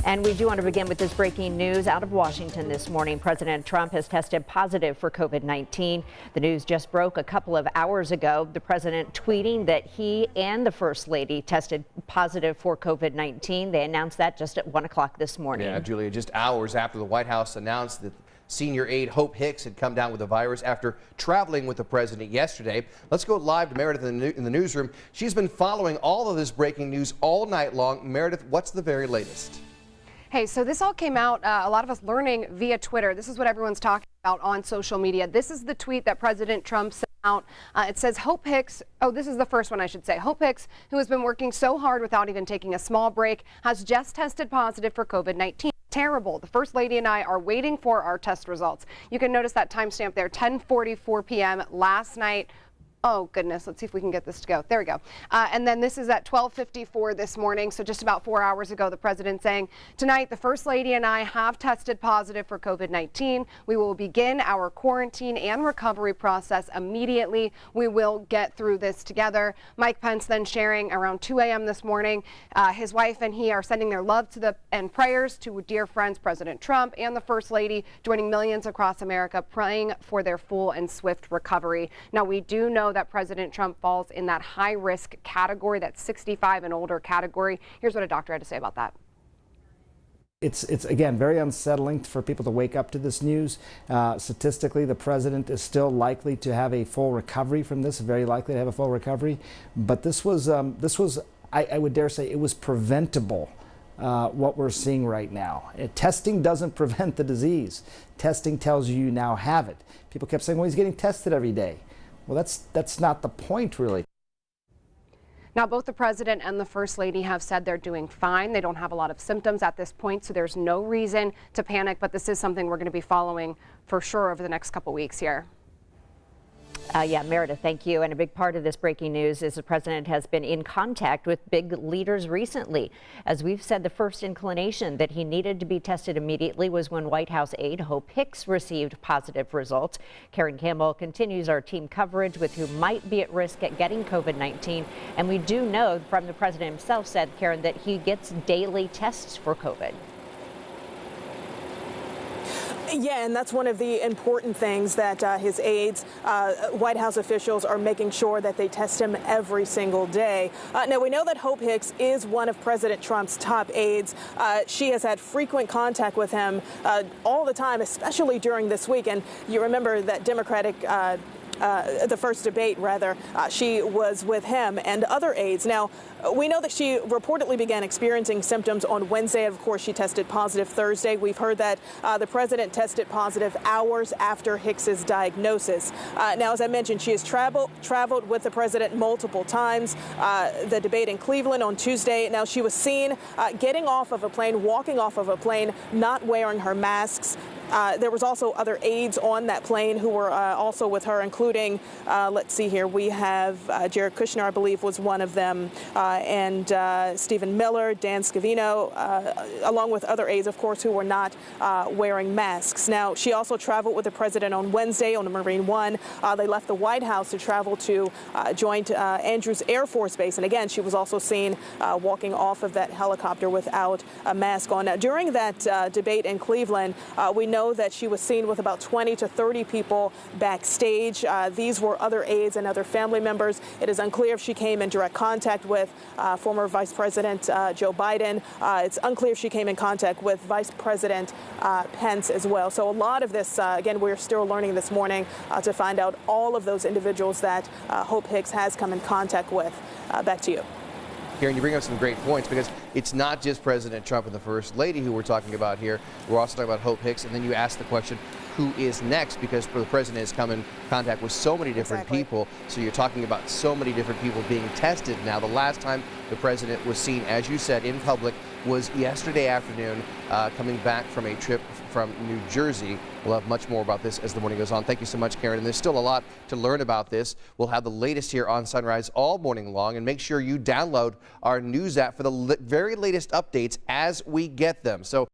And we do want to begin with this breaking news out of Washington this morning. President Trump has tested positive for COVID-19. The news just broke a couple of hours ago. The president tweeting that he and the First Lady tested positive for COVID-19. They announced that just at 1 o'clock this morning. Yeah, Julia, just hours after the White House announced that senior aide Hope Hicks had come down with the virus after traveling with the president yesterday. Let's go live to Meredith in the newsroom. She's been following all of this breaking news all night long. Meredith, what's the very latest? Hey, so this all came out, a lot of us learning via Twitter. This is what everyone's talking about on social media. This is the tweet that President Trump sent out. It says Hope Hicks, this is the first one I should say. Hope Hicks, who has been working so hard without even taking a small break, has just tested positive for COVID-19. Terrible. The First Lady and I are waiting for our test results. You can notice that timestamp there, 10:44 p.m. last night. Oh, goodness. Let's see if we can get this to go. There we go. And then this is at 12:54 this morning. So just about 4 hours ago, the president saying, tonight, the First Lady and I have tested positive for COVID-19. We will begin our quarantine and recovery process immediately. We will get through this together. Mike Pence then sharing around 2 a.m. this morning. His wife and he are sending their love and prayers to dear friends, President Trump and the First Lady, joining millions across America praying for their full and swift recovery. Now, we do know that President Trump falls in that high risk category, that 65 and older category. Here's what a doctor had to say about that. It's again very unsettling for people to wake up to this news. Statistically, the president is still likely to have a full recovery from this, very likely to have a full recovery. But this was I would dare say it was preventable. What we're seeing right now. Testing doesn't prevent the disease. Testing tells you now have it. People kept saying, well, he's getting tested every day. Well, that's not the point, really. Now, both the president and the First Lady have said they're doing fine. They don't have a lot of symptoms at this point, so there's no reason to panic. But this is something we're going to be following for sure over the next couple weeks here. Yeah, Meredith, thank you. And a big part of this breaking news is the president has been in contact with big leaders recently. As we've said, the first inclination that he needed to be tested immediately was when White House aide Hope Hicks received positive results. Karen Campbell continues our team coverage with who might be at risk at getting COVID-19. And we do know from the president himself said, Karen, that he gets daily tests for COVID. Yeah, and that's one of the important things that his aides, White House officials are making sure that they test him every single day. Now, we know that Hope Hicks is one of President Trump's top aides. She has had frequent contact with him all the time, especially during this week. And you remember that Democratic the first debate, rather, she was with him and other aides. Now, we know that she reportedly began experiencing symptoms on Wednesday. Of course, she tested positive Thursday. We've heard that the president tested positive hours after Hicks's diagnosis. Now, as I mentioned, she has traveled with the president multiple times. The debate in Cleveland on Tuesday. Now, she was seen getting off of a plane, walking off of a plane, not wearing her masks. There was also other aides on that plane who were also with her, including, let's see here, we have Jared Kushner, I believe, was one of them, and Stephen Miller, Dan Scavino, along with other aides, of course, who were not wearing masks. Now, she also traveled with the president on Wednesday on the Marine One. They left the White House to travel to joint Andrews Air Force Base. And again, she was also seen walking off of that helicopter without a mask on. Now, during that debate in Cleveland, we know that she was seen with about 20 to 30 people backstage. These were other aides and other family members. It is unclear if she came in direct contact with former Vice President Joe Biden. It's unclear if she came in contact with Vice President Pence as well. So a lot of this, again, we're still learning this morning to find out all of those individuals that Hope Hicks has come in contact with. Back to you. Karen, you bring up some great points because it's not just President Trump and the First Lady who we're talking about here. We're also talking about Hope Hicks, and then you ask the question, who is next? Because the president has come in contact with so many different people, so you're talking about so many different people being tested now. The last time the president was seen, as you said, in public was yesterday afternoon, coming back from a trip from New Jersey. We'll have much more about this as the morning goes on. Thank you so much, Karen. And there's still a lot to learn about this. We'll have the latest here on Sunrise all morning long, and make sure you download our news app for the very latest updates as we get them. So